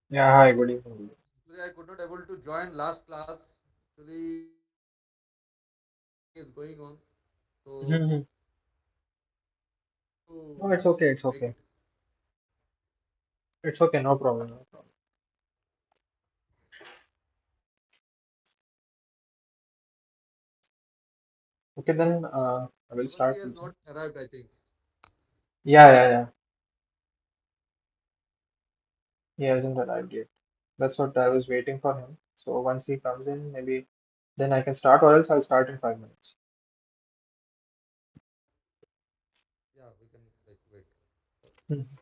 Yeah, hi, good evening. Actually, I could not able to join last class. Actually, meeting is going on, so Mhm. No, to it's okay, it's make okay. it. It's okay, no problem, no problem. Okay, then I will Shivangi start has teaching. not arrived, I think. Yeah. He hasn't arrived yet. That's what I was waiting for him. So once he comes in, maybe then I can start, or else I'll start in 5 minutes. Yeah, we can like wait. Mhm.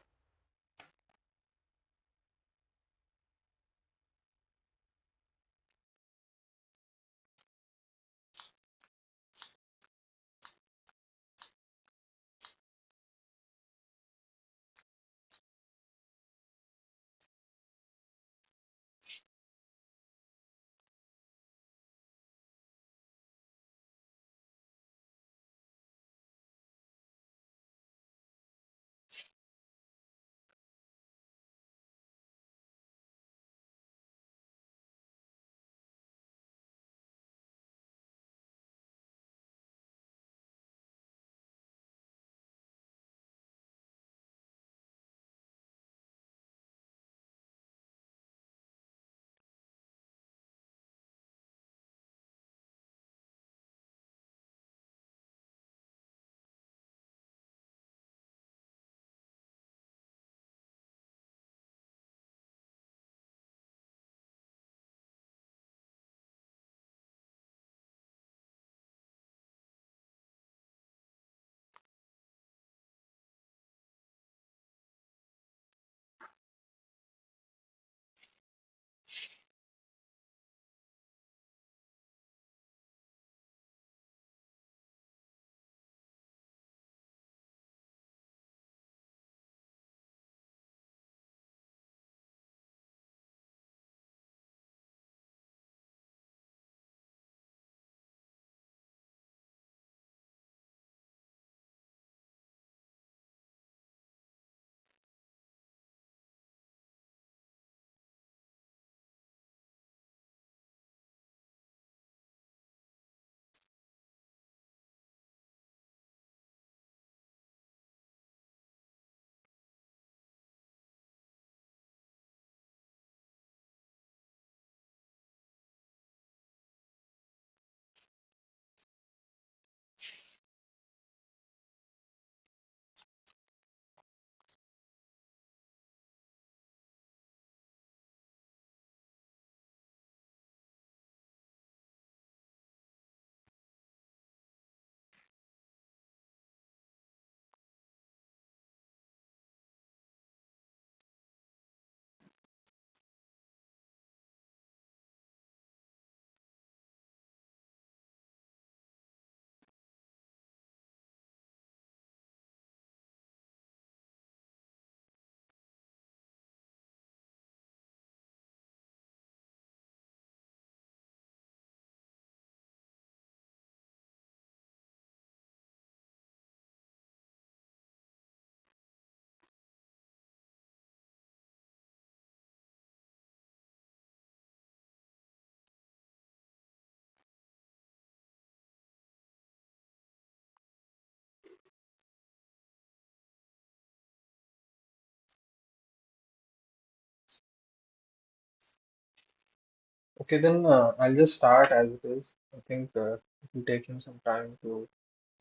Okay, then I'll just start as it is. I think it will take him some time to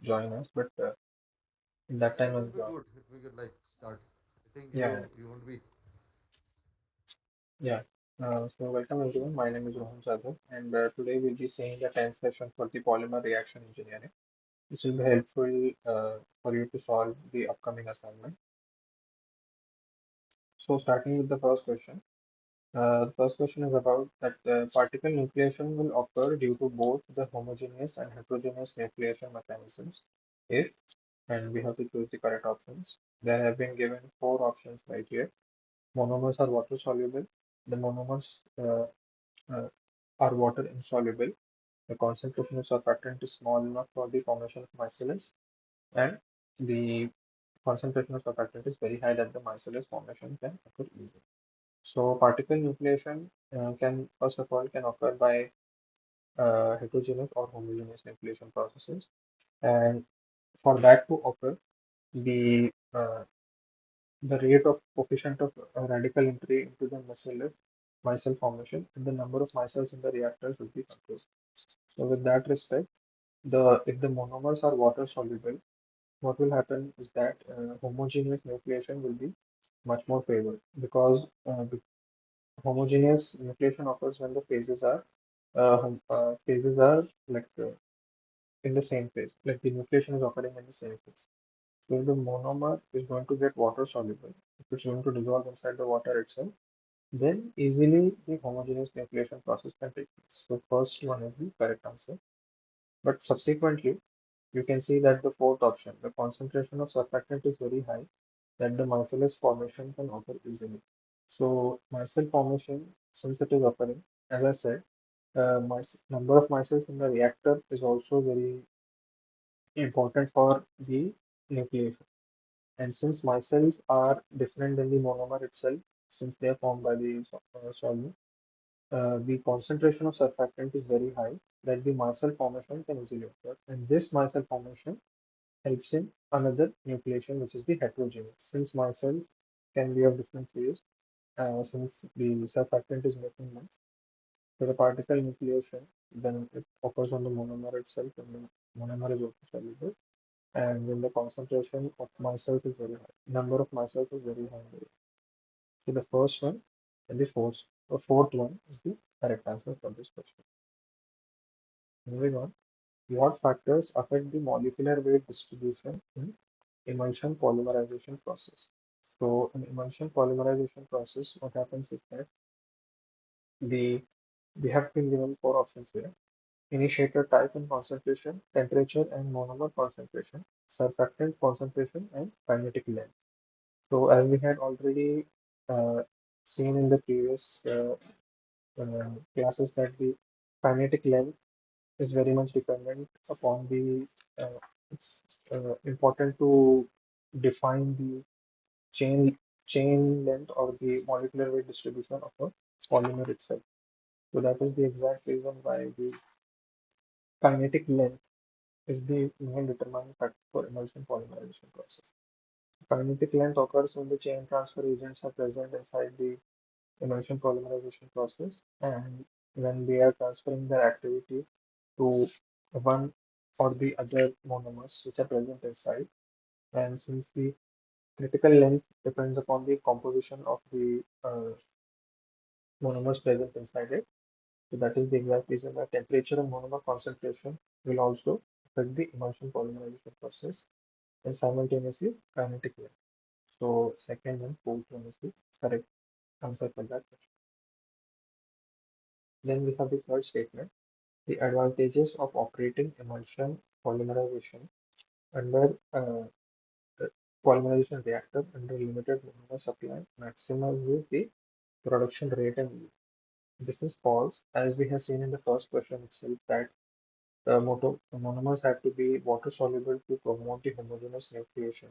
join us, but in that Yeah, time it I'll will be join. good if we could like start. I think Yeah, you won't be. yeah. So welcome everyone. My name is Rohan Jadhav, and today we'll be seeing the 10th session for the polymer reaction engineering. This will be helpful for you to solve the upcoming assignment. So starting with the first question. The first question is about that particle nucleation will occur due to both the homogeneous and heterogeneous nucleation mechanisms. If, and we have to choose the correct options. There have been given four options right here. Monomers are water soluble. The monomers uh, are water insoluble. The concentration of surfactant is small enough for the formation of micelles, and the concentration of surfactant is very high that the micelles formation can occur easily. So particle nucleation can first of all can occur by heterogeneous or homogeneous nucleation processes, and for that to occur, the the rate of coefficient of radical entry into the micelle formation and the number of micelles in the reactors will be controlled. So with that respect, the if the monomers are water soluble, what will happen is that homogeneous nucleation will be much more favored because the homogeneous nucleation occurs when the phases are like in the same phase, like the nucleation is occurring in the same phase. So if the monomer is going to get water soluble, if it's going to dissolve inside the water itself, then easily the homogeneous nucleation process can take place. So first one is the correct answer. But subsequently, you can see that the fourth option, the concentration of surfactant is very high, that the micellus formation can occur easily. So micelle formation, since it is occurring, as I said, number of micelles in the reactor is also very important for the nucleation. And since micelles are different than the monomer itself, since they are formed by the solvent, the concentration of surfactant is very high that the micelle formation can easily occur. And this micelle formation helps in another nucleation, which is the heterogeneous. Since micelles can be of different phase, since the surfactant is making them, so the particle nucleation, then it occurs on the monomer itself, and the monomer is also soluble. And when the concentration of micelles is very high, number of micelles is very high. So the first one and the fourth one is the correct answer for this question. Moving on, what factors affect the molecular weight distribution in emulsion polymerization process? So in emulsion polymerization process, what happens is that the we have been given four options here. Initiator type and concentration, temperature and monomer concentration, surfactant concentration, and kinetic length. So as we had already uh, seen in the previous classes that the kinetic length is very much dependent upon the it's important to define the chain chain length or the molecular weight distribution of a polymer itself. So that is the exact reason why the kinetic length is the main determining factor for emulsion polymerization process. Kinetic length occurs when the chain transfer agents are present inside the emulsion polymerization process, and when they are transferring their activity to one or the other monomers which are present inside. And since the critical length depends upon the composition of the monomers present inside it, so that is the exact reason why temperature and monomer concentration will also affect the emulsion polymerization process and simultaneously kinetic length. So second and fourth one is the correct answer for that question. Then we have the third statement. The advantages of operating emulsion polymerization under polymerization reactor under limited monomer supply maximizes the production rate and yield. This is false, as we have seen in the first question itself that the monomers have to be water soluble to promote the homogeneous nucleation.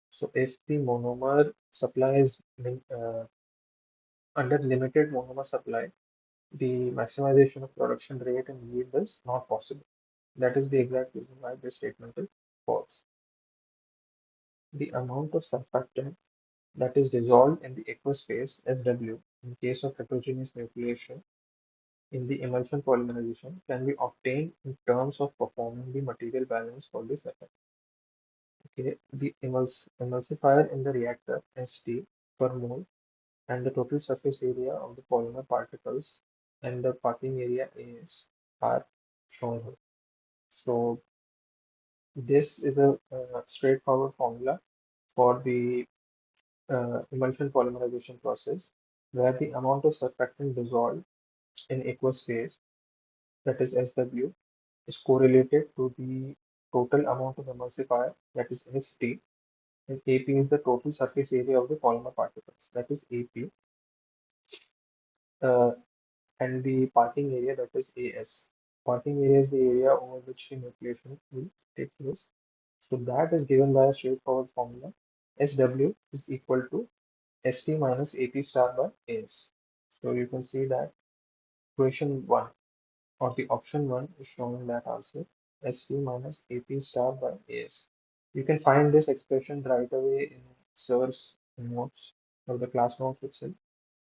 So if the monomer supply is under limited monomer supply, the maximization of production rate and yield is not possible. That is the exact reason why this statement is false. The amount of surfactant that is dissolved in the aqueous phase SW in case of heterogeneous nucleation in the emulsion polymerization can be obtained in terms of performing the material balance for this effect. Okay, the emulsifier in the reactor ST per mole and the total surface area of the polymer particles and the parting area AS are shown here. So this is a straightforward formula for the emulsion polymerization process, where the amount of surfactant dissolved in aqueous phase, that is SW, is correlated to the total amount of emulsifier, that is ST, and AP is the total surface area of the polymer particles, that is AP, uh, and the parting area, that is AS. Parting area is the area over which the nucleation will take place. So that is given by a straightforward formula. SW is equal to St minus AP star by AS. So you can see that equation 1 or the option 1 is showing that answer St minus AP star by AS. You can find this expression right away in sir's notes or the class notes itself.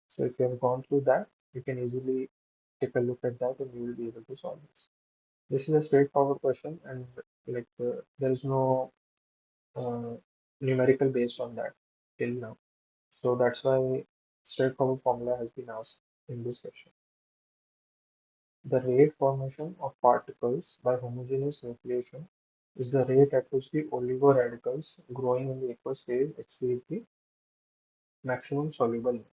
So if you have gone through that, you can easily take a look at that and you will be able to solve this. This is a straightforward question and there is no uh, numerical based on that till now. So that's why straightforward formula has been asked in this question. The rate formation of particles by homogeneous nucleation is the rate at which the oligoradicals growing in the aqueous phase exceed the maximum soluble length.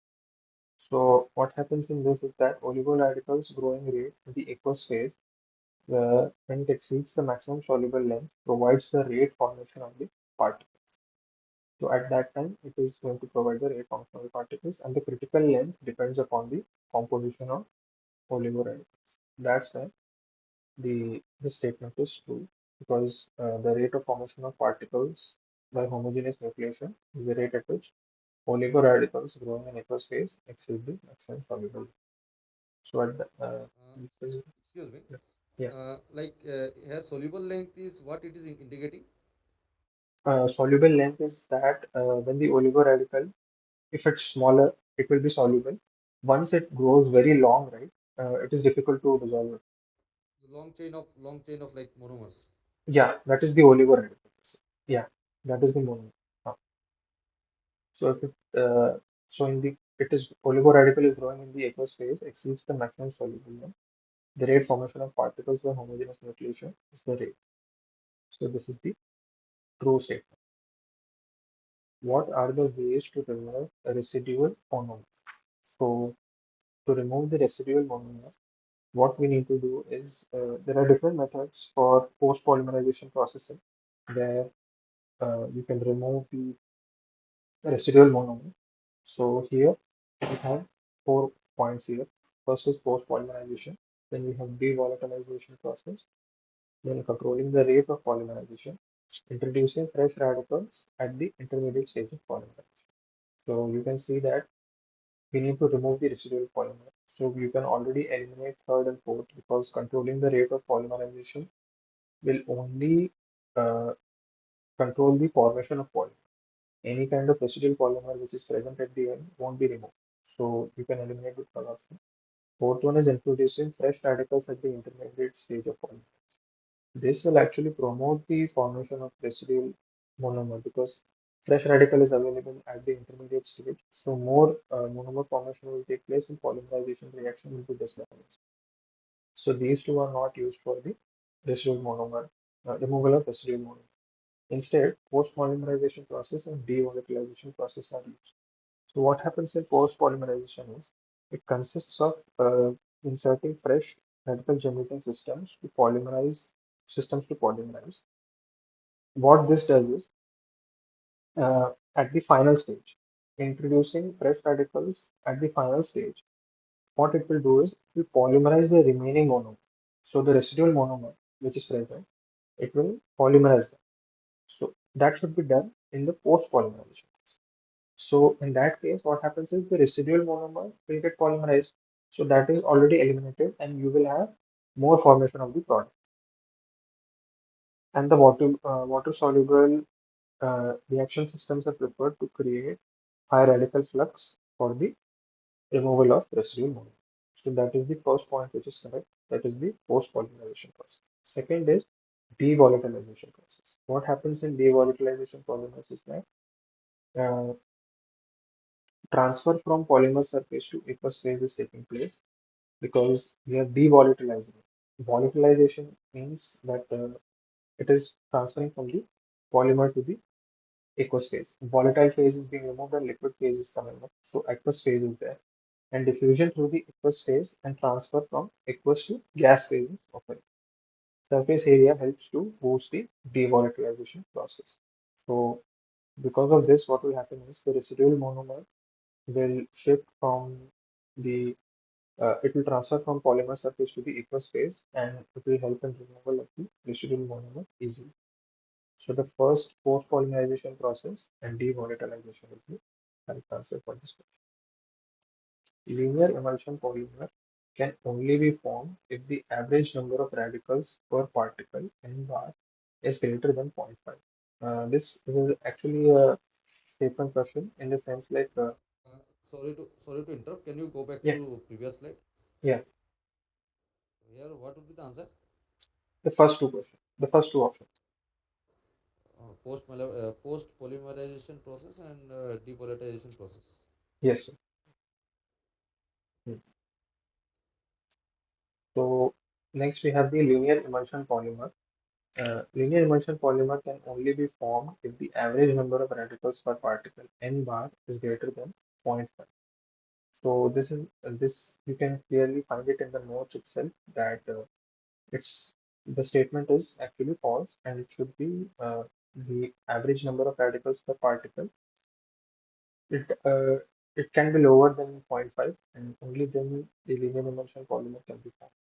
So what happens in this is that oligoradicals growing rate in the aqueous phase when it exceeds the maximum soluble length provides the rate formation of the particles. So at that time, it is going to provide the rate formation of the particles, and the critical length depends upon the composition of oligoradicals. That's why this statement is true because the rate of formation of particles by homogeneous nucleation is the rate at which oligoradicals growing in aqueous phase exceed the maximum soluble. So at the, this is, Excuse me. yeah, Here soluble length is what it is indicating. soluble length is that when the oligoradical, if it's smaller, it will be soluble. Once it grows very long, right, it is difficult to dissolve it. The long chain of like monomers. Yeah, that is the oligoradical. Yeah, that is the monomer. Uh, So if it so in the it is oligoradical is growing in the aqueous phase exceeds the maximum soluble length. The rate formation of particles by homogeneous nucleation is the rate. So this is the true statement. What are the ways to remove a residual monomer? So to remove the residual monomer, what we need to do is there are different methods for post polymerization processing where you can remove the residual monomer. So here we have 4 points here. First is post polymerization, then we have devolatilization process, then controlling the rate of polymerization, introducing fresh radicals at the intermediate stage of polymerization. So you can see that we need to remove the residual polymer. So you can already eliminate third and fourth because controlling the rate of polymerization will only uh, control the formation of polymer. Any kind of residual polymer which is present at the end won't be removed. So you can eliminate the third option. Fourth one is introducing fresh radicals at the intermediate stage of polymer. This will actually promote the formation of residual monomer because fresh radical is available at the intermediate stage. So more monomer formation will take place and polymerization reaction will be disadvantaged. So these two are not used for the residual monomer, removal of residual monomer. Instead, post-polymerization process and devolatilization process are used. So what happens in post-polymerization is it consists of inserting fresh radical generating systems to polymerize. What this does is at the final stage, introducing fresh radicals at the final stage, what it will do is it will polymerize the remaining monomer. So the residual monomer which is present, it will polymerize them. So that should be done in the post-polymerization. So in that case, what happens is the residual monomer will get polymerized. So that is already eliminated and you will have more formation of the product. And the water soluble reaction systems are preferred to create high radical flux for the removal of residual monomer. So that is the first point which is correct. That is the post-polymerization process. Second is devolatilization process. What happens in devolatilization polymers is that uh, transfer from polymer surface to aqueous phase is taking place because we are devolatilizing it. Volatilization means that it is transferring from the polymer to the aqueous phase. Volatile phase is being removed and liquid phase is coming up. So aqueous phase is there. And diffusion through the aqueous phase and transfer from aqueous to gas phase is occurring. Surface area helps to boost the devolatilization process. So because of this, what will happen is the residual monomer will shift from the it will transfer from polymer surface to the aqueous phase and it will help in removal of the residual monomer easily. So the first post polymerization process and devolatilization is the correct answer for this question. Linear emulsion polymer can only be formed if the average number of radicals per particle n bar is greater than zero point 0.5. This is actually a statement question in the sense like, Sorry to interrupt. Can you go back yeah, to previous slide? yeah, Here, what would be the answer? the first two options. Post polymerization process and depolarization process. Yes, sir. Hmm. So next we have the linear emulsion polymer. Linear emulsion polymer can only be formed if the average number of radicals per particle n bar is greater than zero point 0.5. So this you can clearly find it in the notes itself that it's the statement is actually false and it should be the average number of radicals per particle. It can be lower than zero point 0.5 and only then the linear emulsion polymer can be formed.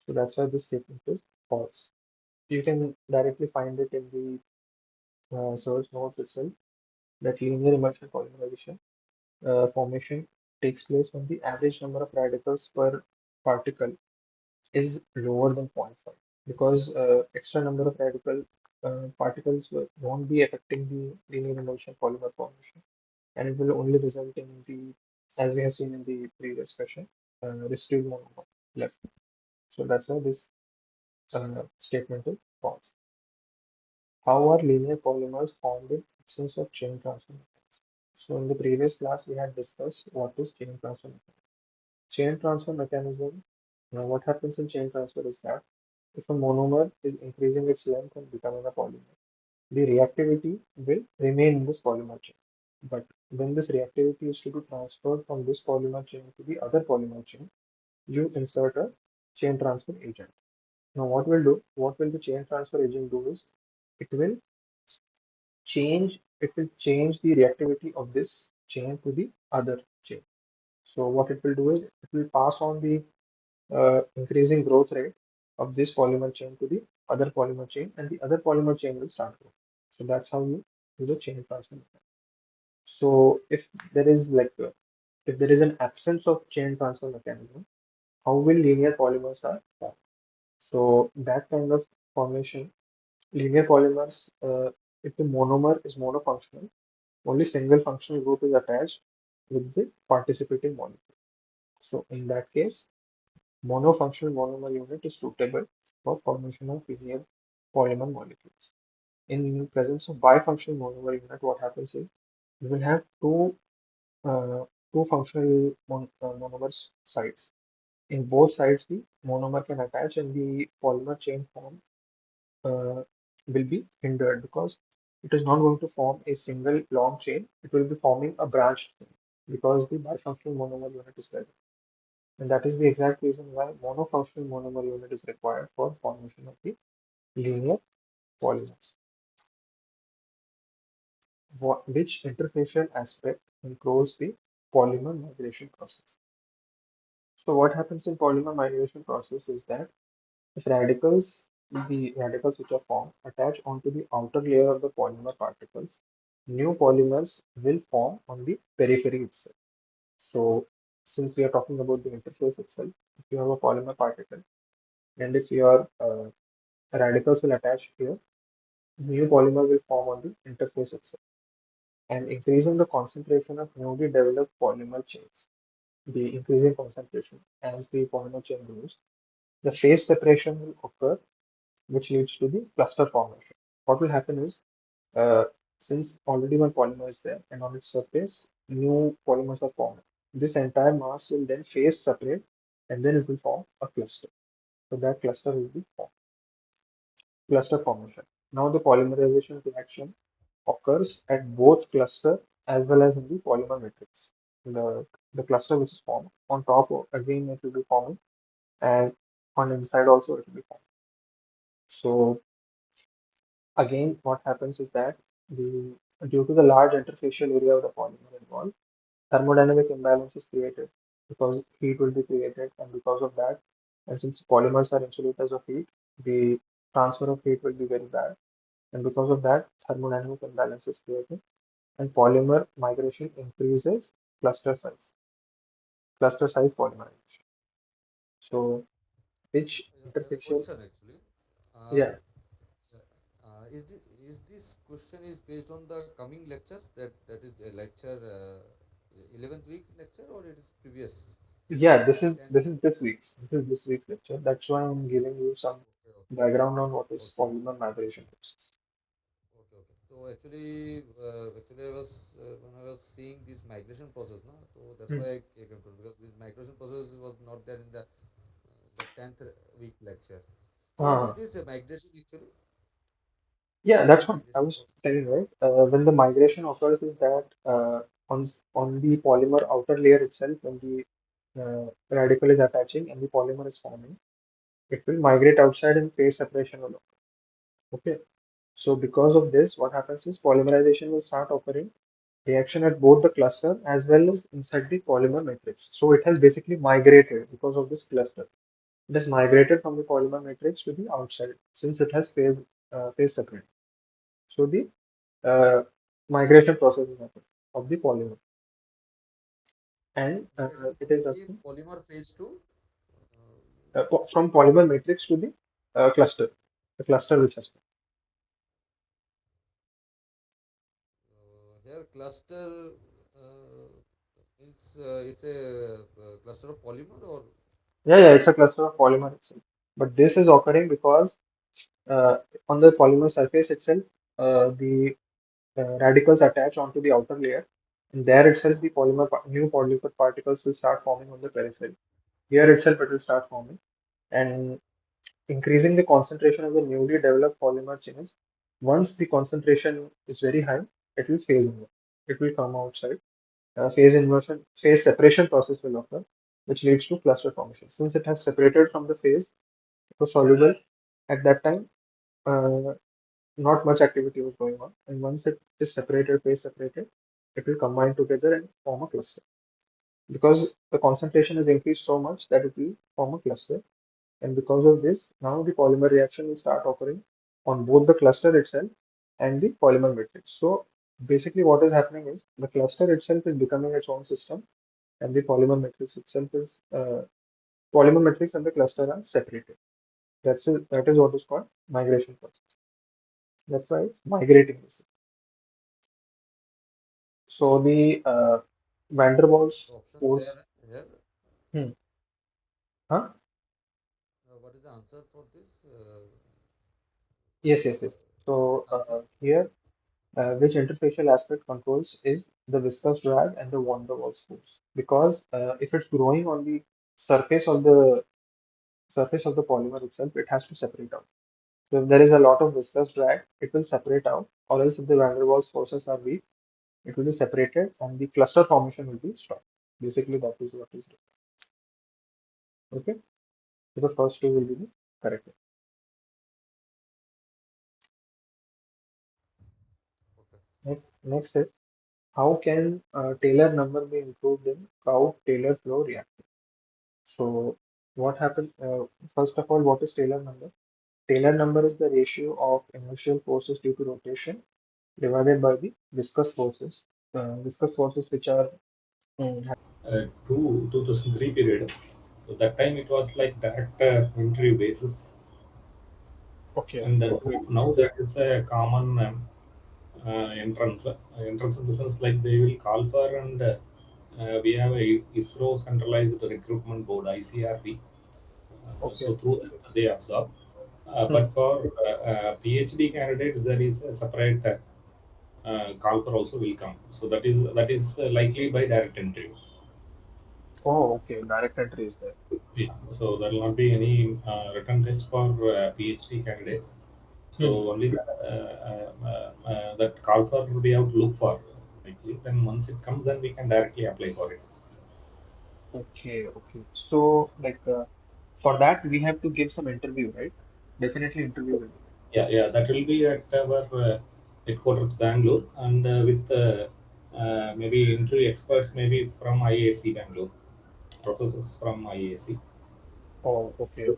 So that's why this statement is false. You can directly find it in the source note itself that linear emulsion polymerization formation takes place when the average number of radicals per particle is lower than zero point 0.5 because extra number of radical particles won't be affecting the linear emulsion polymer formation and it will only result in the, as we have seen in the previous question, residual monomer left. So that's why this statement is false. How are linear polymers formed in absence of chain transfer mechanism? So in the previous class, we had discussed what is chain transfer mechanism. Chain transfer mechanism, what happens in chain transfer is that if a monomer is increasing its length and becoming a polymer, the reactivity will remain in this polymer chain. But when this reactivity is to be transferred from this polymer chain to the other polymer chain, you insert a chain transfer agent. Now what will the chain transfer agent do is it will it will change the reactivity of this chain to the other chain. So what it will do is it will pass on the increasing growth rate of this polymer chain to the other polymer chain, and the other polymer chain will start growing. So that's how you do the chain transfer mechanism. So if there is an absence of chain transfer mechanism, how will linear polymers are formed? So that kind of formation, linear polymers, if the monomer is monofunctional, only single functional group is attached with the participating molecule. So in that case, monofunctional monomer unit is suitable for formation of linear polymer molecules. In presence of bifunctional monomer unit, what happens is you will have two functional monomers sites. In both sides, the monomer can attach and the polymer chain form uh, will be hindered because it is not going to form a single long chain. It will be forming a branched chain because the bifunctional monomer unit is present. And that is the exact reason why monofunctional monomer unit is required for formation of the linear polymers. Which interfacial aspect controls the polymer migration process? So what happens in polymer migration process is that if the radicals which are formed attach onto the outer layer of the polymer particles, new polymers will form on the periphery itself. So since we are talking about the interface itself, if you have a polymer particle and if your radicals will attach here, new polymer will form on the interface itself and increasing the concentration of newly developed polymer chains. The increasing concentration as the polymer chain grows, the phase separation will occur, which leads to the cluster formation. What will happen is, uh, since already one polymer is there and on its surface, new polymers are formed. This entire mass will then phase separate and then it will form a cluster. So that cluster will be formed. Cluster formation. Now the polymerization reaction occurs at both cluster as well as in the polymer matrix. The cluster which is formed on top again it will be forming and on inside also it will be formed. So again what happens is that the due to the large interfacial area of the polymer involved, thermodynamic imbalance is created because heat will be created and because of that, and since polymers are insulators of heat, the transfer of heat will be very bad and because of that thermodynamic imbalance is created and polymer migration increases cluster size, cluster size polymerization. So which I have a interfacial, question actually. Uh, yeah, is this question is based on the coming lectures, that is lecture 11th week lecture, or it is previous yeah, this is 10th this week? is this week's lecture. That's why I'm giving you some Okay, okay, background on what is okay, polymer migration process. okay, okay. So actually, I was when I was seeing this migration process, na, so that's Hmm. why I came to, because this migration process was not there in the 10th week lecture. So what is Ah, this migration actually? yeah, What is that's the what I migration was process? telling, right? When the migration occurs, is that on the polymer outer layer itself, when the radical is attaching and the polymer is forming, it will migrate outside and phase separation will occur. Okay. So because of this, what happens is polymerization will start occurring reaction at both the cluster as well as inside the polymer matrix. So it has basically migrated because of this cluster. It has migrated from the polymer matrix to the outside since it has phase separate. So the uh, migration process is happening of the polymer, and Migration it from is the asking polymer phase to from polymer matrix to the the cluster which has. here cluster means it's a cluster of polymer, or Yeah, it's a cluster of polymer itself. But this is occurring because uh, on the polymer surface itself, the radicals attach onto the outer layer, and there itself the new polymer particles will start forming on the periphery. Here itself it will start forming, and increasing the concentration of the newly developed polymer chains. Once the concentration is very high, it will phase inward. It will come outside. Phase separation process will occur, which leads to cluster formation. Since it has separated from the phase, it was soluble at that time. Uh, Not much activity was going on, and once it is separated, phase separated, it will combine together and form a cluster. Because the concentration is increased so much that it will form a cluster, and because of this, now the polymer reaction will start occurring on both the cluster itself and the polymer matrix. So basically, what is happening is the cluster itself is becoming its own system, and the polymer matrix and the cluster are separated. That is what is called migration process. That's why it's migrating this. So the van der Waals the options force. here? Hmm. Huh? What is the answer for this? Yes. So Answer. here, which interfacial aspect controls is the viscous drag and the van der Waals force. Because if it's growing on the surface of the surface of the polymer itself, it has to separate out. So if there is a lot of viscous drag, it will separate out, or else if the van der Waals forces are weak, it will be separated and the cluster formation will be strong. Basically, that is what is okay. So the first two will be the correct. Okay. Next is how can Taylor number be improved in Cow Taylor flow reactor? So what happens? First of all, what is Taylor number? Taylor number is the ratio of inertial forces due to rotation divided by the viscous forces. Viscous forces which are to 2003 period. So that time it was like direct interview basis, okay. and Okay. now that is a common entrance. Entrance in the sense like they will call for, and we have a ISRO centralized recruitment board (ICRB). Okay. So through that they absorb. Hmm. But for PhD candidates, there is a separate call for also will come. So that is likely by direct interview. Oh, okay. Direct entry is there. Yeah, so there will not be any written test for PhD candidates. Hmm. So only that call for we have to look for likely. Then once it comes, then we can directly apply for it. Okay. So like for that we have to give some interview, right? Definitely interview will be Yeah. That will be at our headquarters Bangalore, and with maybe interview experts, maybe from IAC Bangalore, professors from IAC. there. Oh, okay.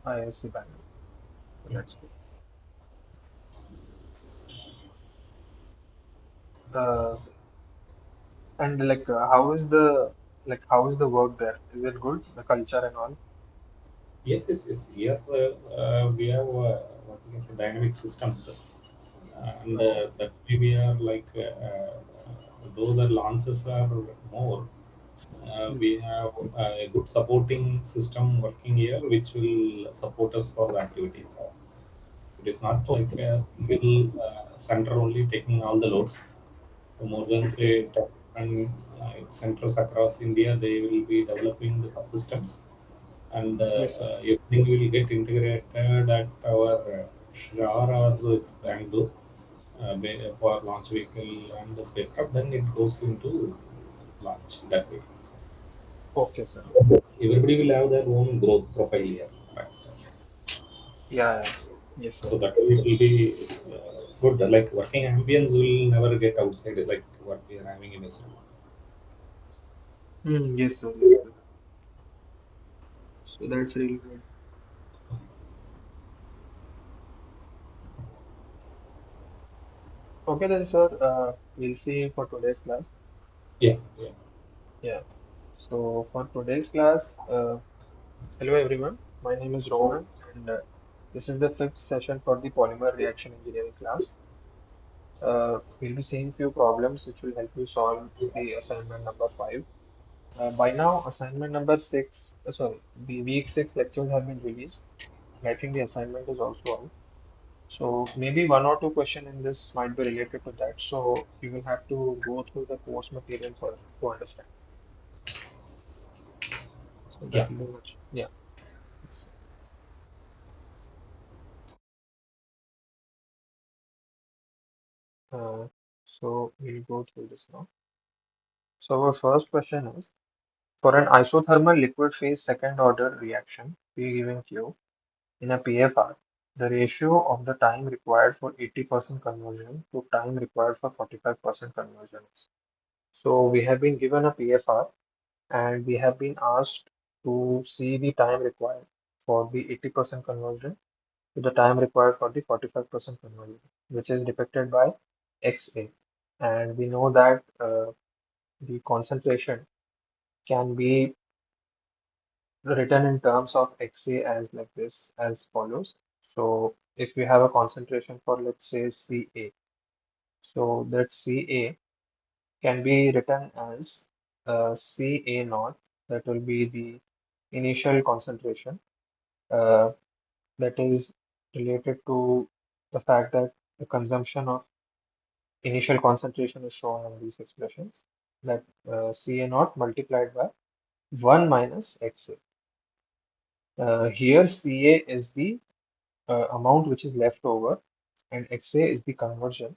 I see Bangalore. That's good. Uh, and like, how is the work there? Is it good? The culture and all? Yes, yes, yes. Here we have what we can say dynamic systems, and Oh, that's why we are like though the launches are more, hmm. we have a good supporting system working here, which will support us for the activities. It is not like Okay. a single center only taking all the loads. So more than Okay. say 10 centers across India, they will be developing the subsystems, and Yes, sir. everything will get integrated at our Shar or this Bangalore for launch vehicle and the spacecraft. Then it goes into launch that way. Okay, sir. Everybody will have their own growth profile here. Right? Yeah, yeah. Yes, sir. So that way it will be good. Like working ambience will never get outside like what we are having in Israel. Yes, sir. Yes, sir. So that's really good. Okay, then, sir. We'll see for today's class. Yeah, yeah, Yeah. So for today's class, hello everyone. My name is Rohan, and this is the fifth session for the polymer reaction engineering class. We'll be seeing few problems which will help you solve the assignment number 5. By now, assignment number 6, sorry, the week 6 lectures have been released, and I think the assignment is also out. So maybe one or two questions in this might be related to that. So you will have to go through the course material first to understand. So yeah, that will be much. Yeah. Yes. So we'll go through this now. So our first question is, for an isothermal liquid phase second order reaction, P given Q, in a PFR, the ratio of the time required for 80% conversion to time required for 45% conversion is. So we have been given a PFR and we have been asked to see the time required for the 80% conversion to the time required for the 45% conversion, which is depicted by XA. And we know that the concentration can be written in terms of XA as like this, as follows. So if we have a concentration for, let's say, Ca, so that Ca can be written as Ca naught, that will be the initial concentration, uh, that is related to the fact that the consumption of initial concentration is shown in these expressions, that Ca naught multiplied by 1 minus Xa. Here Ca is the amount which is left over, and Xa is the conversion,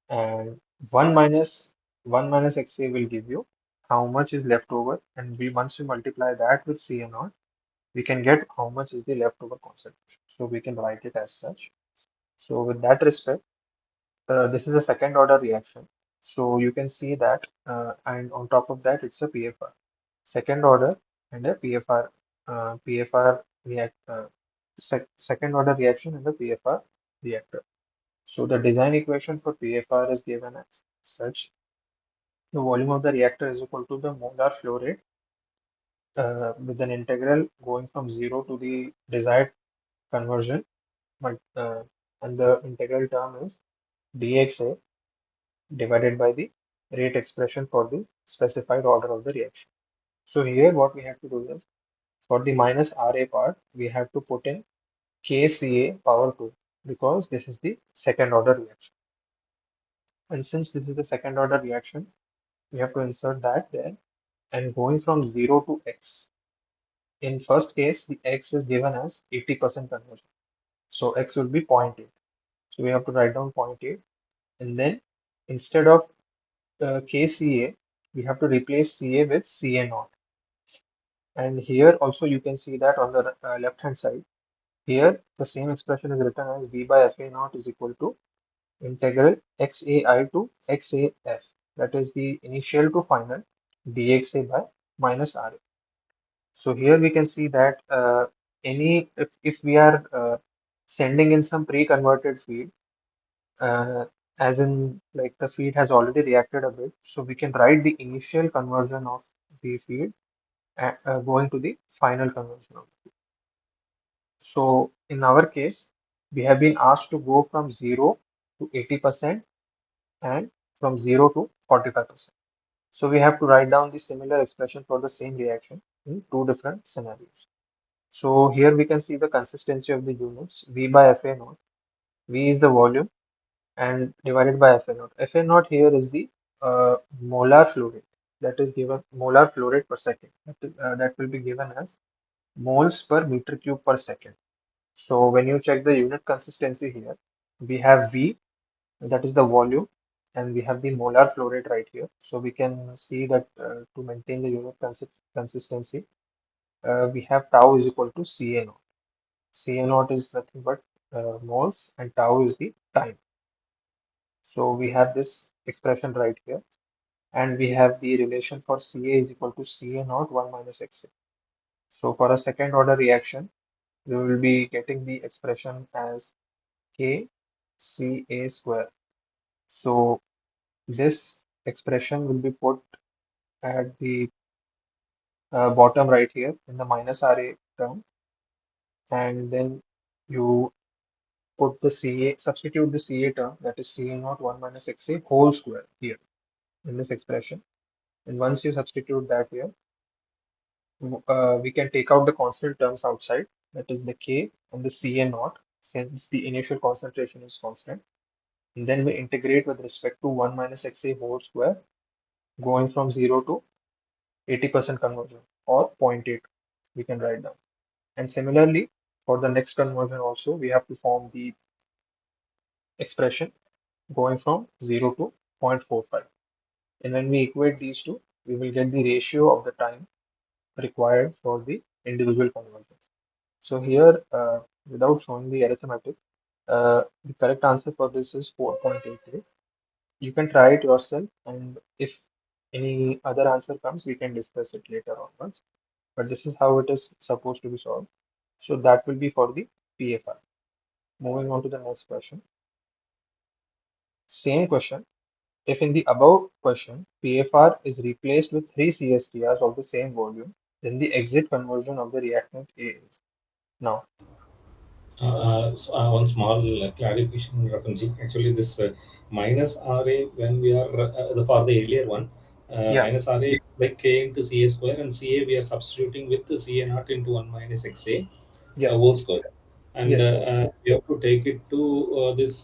and 1 minus Xa will give you how much is left over, and we once we multiply that with Ca naught, we can get how much is the leftover concentration. So we can write it as such. So with that respect, this is a second order reaction. So you can see that, and on top of that, it's a PFR, second order, and a PFR, second order reaction and a PFR reactor. So the design equation for PFR is given as such. The volume of the reactor is equal to the molar flow rate with an integral going from 0 to the desired conversion, but and the integral term is dxa divided by the rate expression for the specified order of the reaction. So here what we have to do is, for the minus RA part, we have to put in kCa power 2 because this is the second order reaction. And since this is the second order reaction, we have to insert that there, and going from 0 to x. In first case, the x is given as 80% conversion. So x will be zero point 0.8. So we have to write down zero point 0.8, and then instead of kCa, we have to replace Ca with Ca naught. And here also you can see that on the left hand side, here the same expression is written as V by Fa naught is equal to integral xai to xaf. That is the initial to final dxa by minus Ra. So here we can see that if we are sending in some pre-converted field, uh, as in like the feed has already reacted a bit, so we can write the initial conversion of the feed going to the final conversion of the feed. So in our case, we have been asked to go from 0 to 80% and from 0 to 45%. So we have to write down the similar expression for the same reaction in two different scenarios. So here we can see the consistency of the units. V by Fa naught. V is the volume and divided by Fa naught. Fa naught here is the molar flow rate, that is given molar flow rate per second. That will be given as moles per meter cube per second. So when you check the unit consistency here, we have V, that is the volume, and we have the molar flow rate right here. So we can see that to maintain the unit consistency, we have tau is equal to Ca naught. Ca naught is nothing but moles, and tau is the time. So we have this expression right here, and we have the relation for Ca is equal to Ca naught 1 minus Xa. So for a second order reaction, we will be getting the expression as K Ca square. So this expression will be put at the bottom right here in the minus Ra term, and then you put the Ca, substitute the Ca term, that is Ca naught 1 minus Xa whole square here in this expression. And once you substitute that here, we can take out the constant terms outside, that is the K and the Ca naught, since the initial concentration is constant. And then we integrate with respect to 1 minus Xa whole square, going from 0 to 80% conversion, or zero point 0.8 we can write down. And similarly, for the next conversion also, we have to form the expression going from 0 to 0.45. And when we equate these two, we will get the ratio of the time required for the individual conversions. So here, without showing the arithmetic, the correct answer for this is 4.88. You can try it yourself, and if any other answer comes, we can discuss it later onwards. But this is how it is supposed to be solved. So that will be for the PFR. Moving on to the next question. Same question. If in the above question, PFR is replaced with 3 CSTRs of the same volume, then the exit conversion of the reactant A is. Now, One small clarification, Rapanji. Actually, this minus RA, when we are for the earlier one, yeah, minus RA like K into CA square, and CA we are substituting with the CA naught into 1 minus XA yeah, whole square. And yes, whole square. we have to take it to this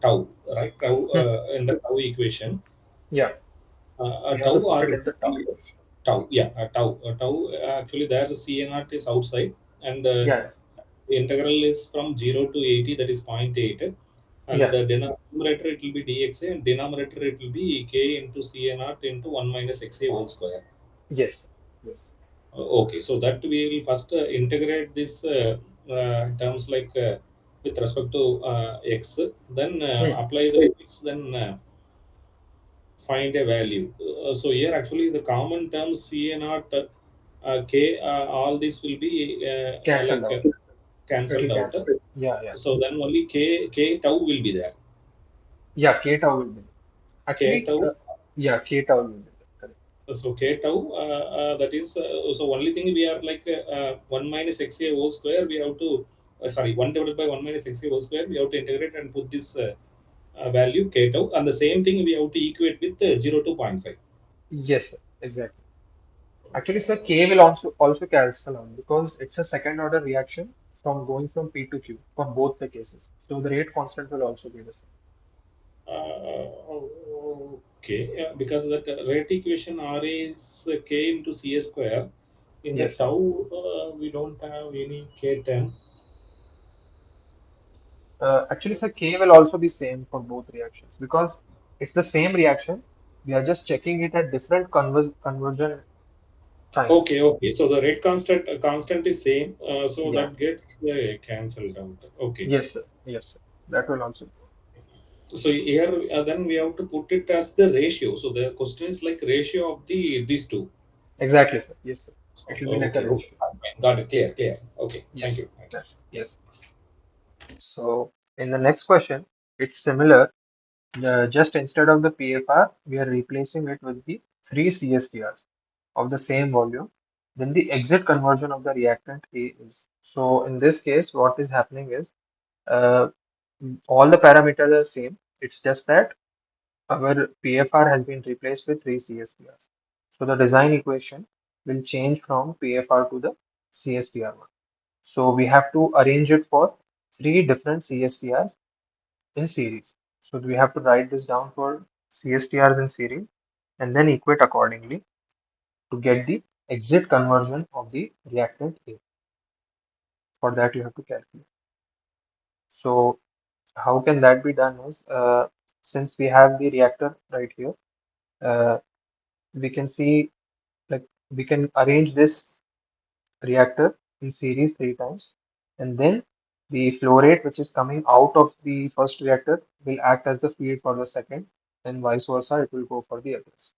tau, right? Tau Hmm. in the tau equation. Yeah, we have Tau to put or it in the tau equation. tau, yeah, tau. Actually, there CA naught is outside, and Yeah, the integral is from 0 to 80, that is 0.8. And yeah, the numerator it will be dxa, and denominator it will be k into ca naught into 1 minus xa whole square. yes, yes. Okay, so that we will first integrate this terms like with respect to x, then Hmm. apply the limits, then find a value. So here actually the common terms ca naught, k, all this will be Cancelled like out. It will cancelled out. cancel. Yeah, yeah, So then only k tau will be there. yeah. K tau will be there. K Actually, tau. yeah, K tau will be there. Correct. So k tau, that is so only thing we are like 1 minus xa whole square. We have to sorry, 1 divided by 1 minus xa whole square. We have to integrate and put this value k tau, and the same thing we have to equate with 0 to zero point 0.5. Yes, sir. Exactly. Actually, sir, K will also cancel out because it's a second order reaction from going from P to Q for both the cases. So the rate constant will also be the same. Okay, because that rate equation R is k into ca square. In the Yes, sir. tau, we don't have any k term. Actually, sir, K will also be same for both reactions because it's the same reaction. We are just checking it at different conversion Okay, times. okay. So the rate constant is same. So Yeah. that gets cancelled out. Okay. Yes, sir. Yes, sir. That will also. So here then we have to put it as the ratio. So the question is like ratio of these two. Exactly, sir. Yes, sir. So It will be like a okay, ratio. fine. Got it. Clear, clear. Okay. Thank Yes. you. Thank you. Yes. Yes. So in the next question, it's similar. Just instead of the PFR, we are replacing it with the three CSTRs of the same volume. Then the exit conversion of the reactant A is. So in this case, what is happening is uh, all the parameters are same. It's just that our PFR has been replaced with three CSTRs. So the design equation will change from PFR to the CSTR one. So we have to arrange it for three different CSTRs in series. So we have to write this down for CSTRs in series and then equate accordingly to get the exit conversion of the reactant A. For that, you have to calculate. So how can that be done is since we have the reactor right here, uh, we can see like we can arrange this reactor in series three times, and then the flow rate which is coming out of the first reactor will act as the feed for the second, and vice versa, it will go for the others.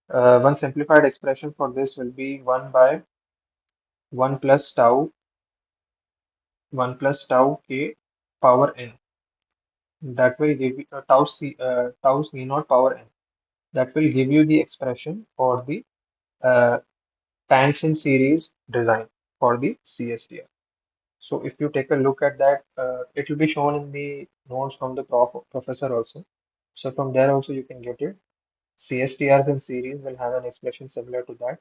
One simplified expression for this will be 1 by 1 plus tau 1 plus tau k power n. That will give you tau c naught power n. That will give you the expression for the uh, tanks in series design for the CSTR. So if you take a look at that, it will be shown in the notes from the professor also. So from there also you can get it. CSTRs in series will have an expression similar to that.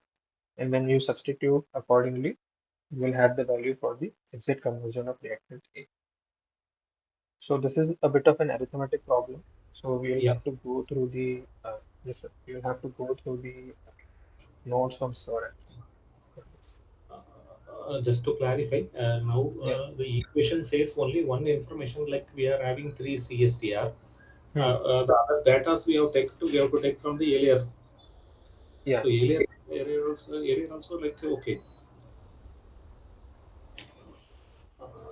And when you substitute accordingly, you will have the value for the exit conversion of reactant A. So this is a bit of an arithmetic problem. So we will Yeah. have to go through the yes, sir. We will have to go through the notes from Sir actually for this. Just to clarify, now Yeah. the equation says only one information, like we are having three CSTR. Hmm. The other data we have to take from the earlier. Yeah. So earlier also like okay,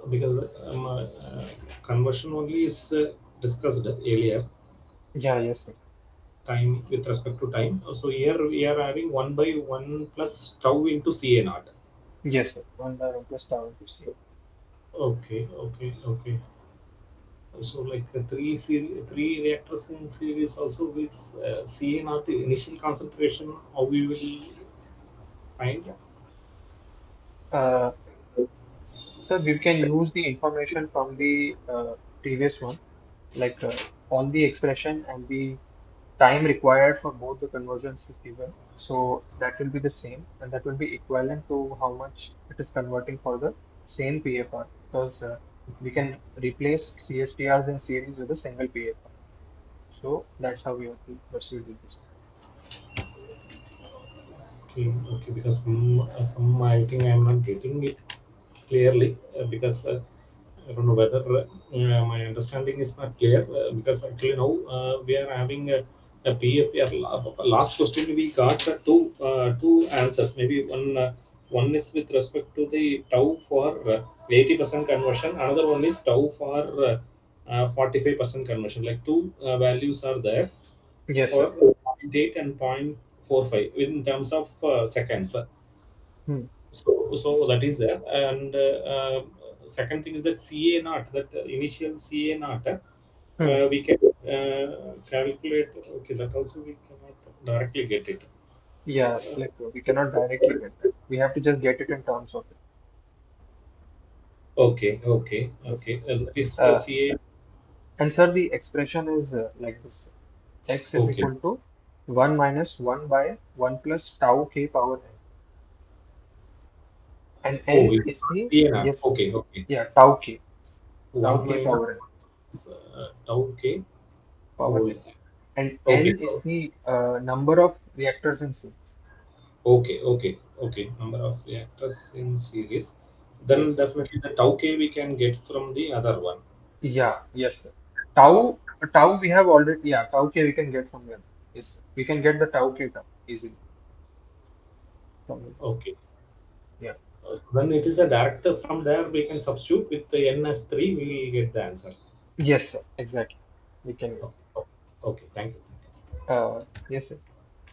because conversion only is discussed earlier, Yeah. Yes, sir. time with respect to time. So here we are having 1 by 1 plus tau into CA naught. Yes, sir. 1 by 1 plus tau into C. Okay. So like three reactors in series also with CA naught initial concentration, how we will find? Uh, Sir, we can use the information from the previous one, like all the expression and the time required for both the conversions is given. So that will be the same, and that will be equivalent to how much it is converting for the same PFR, because we can replace CSTRs in series with a single PFR. So that's how we have to proceed with this. Okay, because some I think I am not getting it clearly because I don't know whether my understanding is not clear because actually now we are having a PFR. Last question we got two answers. Maybe one is with respect to the tau for 80% conversion. Another one is tau for 45% conversion. Like two values are there Yes, for sir. zero point 0.8 and 0.45 in terms of seconds. Hmm. So that is there. And second thing is that CA naught, that initial CA naught, Hmm. we can calculate. Okay, that also we cannot directly get it. Yeah, like we cannot directly get that. We have to just get it in terms of it. Yes, sir. That is Uh, CA. and sir, the expression is like this. X is Okay. equal to 1 minus 1 by 1 plus tau k power n. And Oh, n it's is the, CA naught. yes, sir. Okay. Yeah, tau One k minus power n, tau K. power Oh, n. And okay. n is the number of reactors in series. Okay. Number of reactors in series. Then Yes, sir. definitely the tau K we can get from the other one. Yeah, yes, sir. Tau we have already, yeah, tau k we can get from the other. Yes, sir. We can get the tau k term easily from the, Okay. yeah. When it is a direct from there, we can substitute with the n as 3, we will get the answer. Yes, sir. Exactly. We can get. Okay, thank you. Yes, sir.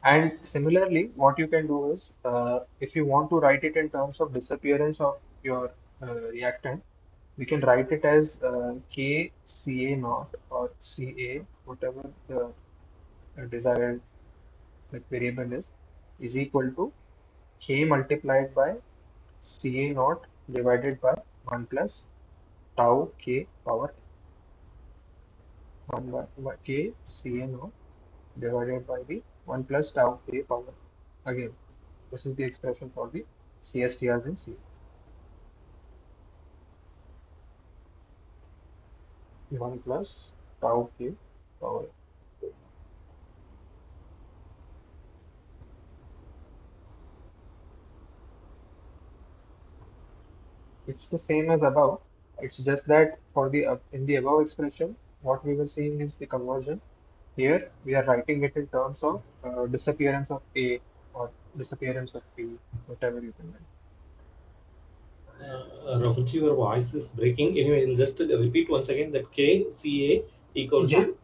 And similarly, what you can do is, if you want to write it in terms of disappearance of your reactant, We can write it as K Ca naught or Ca, whatever the desired like variable is equal to K multiplied by Ca naught divided by 1 plus tau K power n. 1 by K Ca naught divided by the 1 plus tau K power n. Again, this is the expression for the CSTRs and CAs. 1 plus tau K power n. It's the same as above. It's just that for the in the above expression, what we were seeing is the conversion. Here we are writing it in terms of disappearance of A or disappearance of P, whatever you can write. Rahulji, your voice is breaking. Anyway, I'll just repeat once again that KCA equal Yeah. to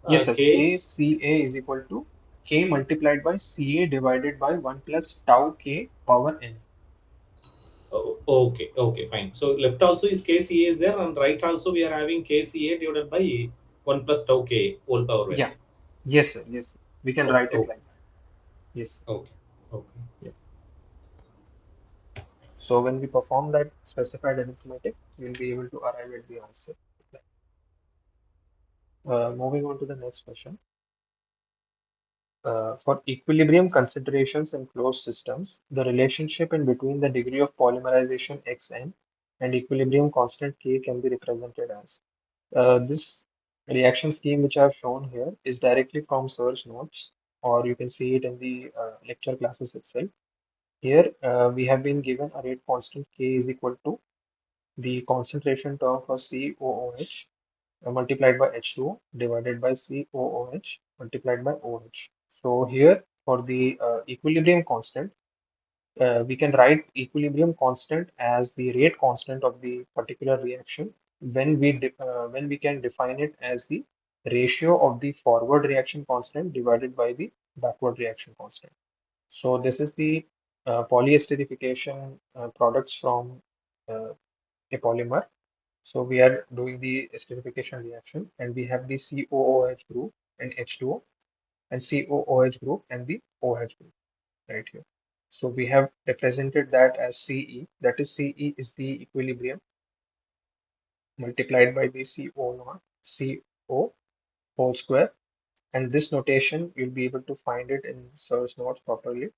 Yes, sir. K. KCA is equal to K multiplied by Ca divided by 1 plus tau K power n. Oh, okay, okay, fine. So left also is KCA is there, and right also we are having KCA divided by 1 plus tau K whole power n. Yeah. Yes, sir. Yes, sir. We can Okay, write it okay, like that. Yes, sir. okay, okay. Yeah. So when we perform that specified arithmetic, we'll be able to arrive at the answer. Moving on to the next question. For equilibrium considerations in closed systems, the relationship in between the degree of polymerization Xn and equilibrium constant K can be represented as. This reaction scheme which I have shown here is directly from Search notes, or you can see it in the lecture classes itself. Here we have been given a rate constant K is equal to the concentration term for COOH multiplied by H2O divided by COOH multiplied by OH. So here for the equilibrium constant, we can write equilibrium constant as the rate constant of the particular reaction when we can define it as the ratio of the forward reaction constant divided by the backward reaction constant. So this is the polyesterification products from a polymer. So we are doing the esterification reaction and we have the COOH group and H2O and COOH group and the OH group right here. So we have represented that as CE, that is CE is the equilibrium multiplied by the CO naught, CO whole square. And this notation, you'll be able to find it in source notes properly.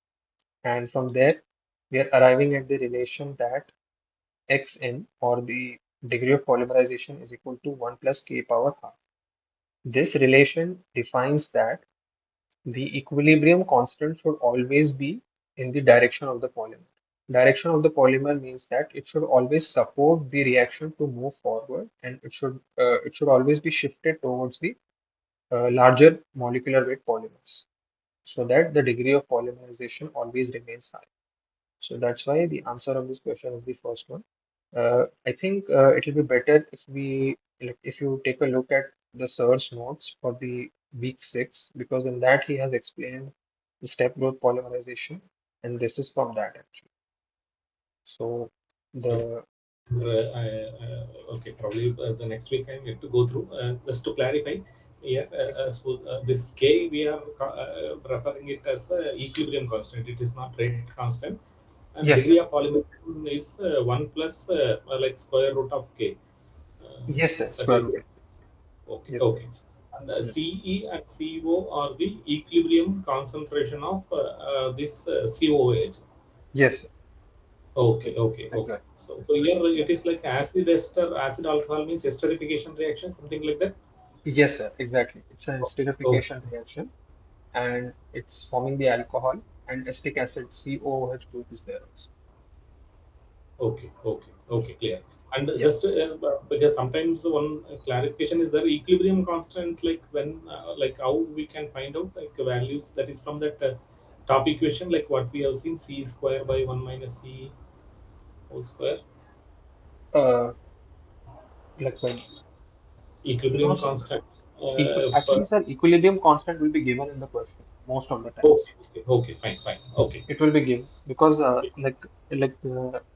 And from there, we are arriving at the relation that Xn or the degree of polymerization is equal to 1 plus K power half. This relation defines that the equilibrium constant should always be in the direction of the polymer. Direction of the polymer means that it should always support the reaction to move forward, and it should always be shifted towards the larger molecular weight polymers, so that the degree of polymerization always remains high. So that's why the answer of this question is the first one. I think it will be better if if you take a look at the search notes for the week 6, because in that he has explained the step growth polymerization, and this is from that actually. So the Okay, probably the next week I need to go through. Just to clarify, here, yes, this K we are referring it as equilibrium constant. It is not rate constant, and yes, degree sir. of polymerization is 1 plus like square root of K. Yes, sir. That Square is root. okay. Yes, sir. Okay, and Yeah. CE and CO are the equilibrium concentration of this COH. Yes, sir. Okay, Yes, okay, okay. exactly. So here Yeah. it is like acid ester, acid alcohol means esterification reaction, something like that. Yes, sir. Exactly. It's an Oh, esterification reaction, and it's forming the alcohol, and acetic acid COOH group is there also. okay, okay, okay, Yes. clear. And Yeah. just because sometimes one clarification is there equilibrium constant, like when, like how we can find out like values that is from that top equation, like what we have seen C square by 1 minus C whole square, Uh, like when no, equilibrium sir. constant. Actually, sir, equilibrium constant will be given in the question most of the Okay, times. okay, okay, fine, fine. Okay, It will be given because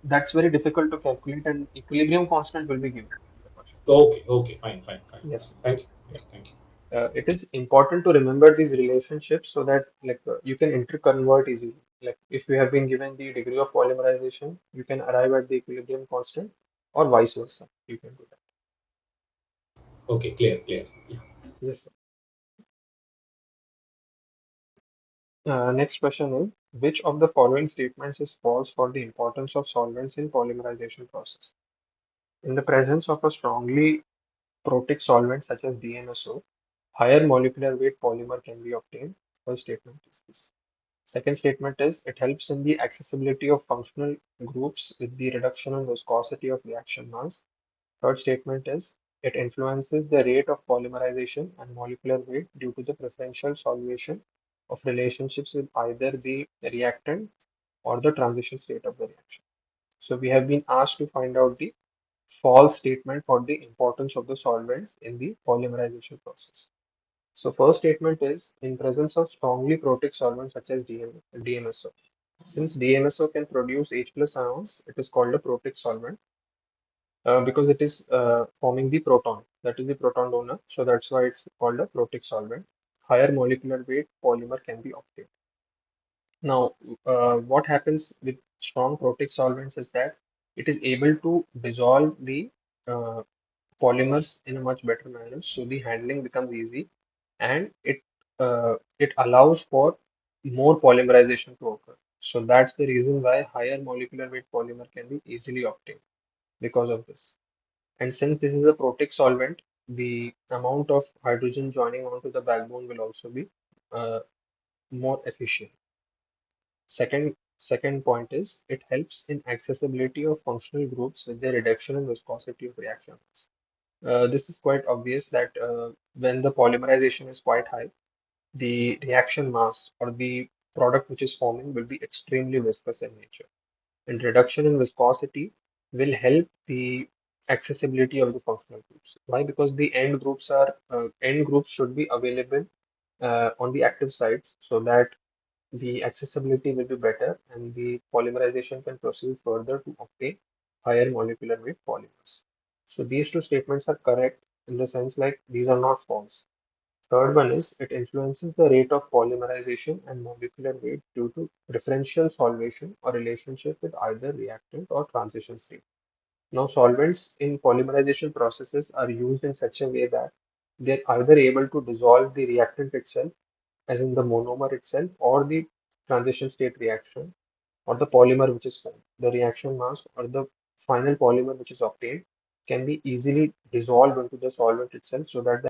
that's very difficult to calculate, and equilibrium constant will be given in the question. okay, okay, fine, fine, fine, fine. Yes. Thank you, Yeah. thank you, thank you. It is important to remember these relationships so that you can interconvert easily. Like if you have been given the degree of polymerization, you can arrive at the equilibrium constant, or vice versa. You can do that. Okay, clear, clear. Yeah. Yes, sir. Next question is, which of the following statements is false for the importance of solvents in polymerization process? In the presence of a strongly protic solvent such as DMSO, higher molecular weight polymer can be obtained. First statement is this. Second statement is it helps in the accessibility of functional groups with the reduction in viscosity of reaction mass. Third statement is it influences the rate of polymerization and molecular weight due to the preferential solvation of relationships with either the reactant or the transition state of the reaction. So we have been asked to find out the false statement for the importance of the solvents in the polymerization process. So first statement is in presence of strongly protic solvents such as DMSO. Since DMSO can produce H plus ions, it is called a protic solvent because it is forming the proton. That is the proton donor. So that's why it's called a protic solvent. Higher molecular weight polymer can be obtained. Now, what happens with strong protic solvents is that it is able to dissolve the uh, polymers in a much better manner. So the handling becomes easy, and it allows for more polymerization to occur. So that's the reason why higher molecular weight polymer can be easily obtained because of this. And since this is a protic solvent, the amount of hydrogen joining onto the backbone will also be uh, more efficient. Second point is it helps in accessibility of functional groups with the reduction in viscosity of reactions. This is quite obvious that when the polymerization is quite high, the reaction mass or the product which is forming will be extremely viscous in nature. And reduction in viscosity will help the accessibility of the functional groups. Why? Because the end groups should be available on the active sites so that the accessibility will be better and the polymerization can proceed further to obtain higher molecular weight polymers. So these two statements are correct in the sense like these are not false. Third one is it influences the rate of polymerization and molecular weight due to differential solvation or relationship with either reactant or transition state. Now, solvents in polymerization processes are used in such a way that they're either able to dissolve the reactant itself, as in the monomer itself, or the transition state reaction, or the polymer which is formed. The reaction mass or the final polymer which is obtained can be easily dissolved into the solvent itself so that the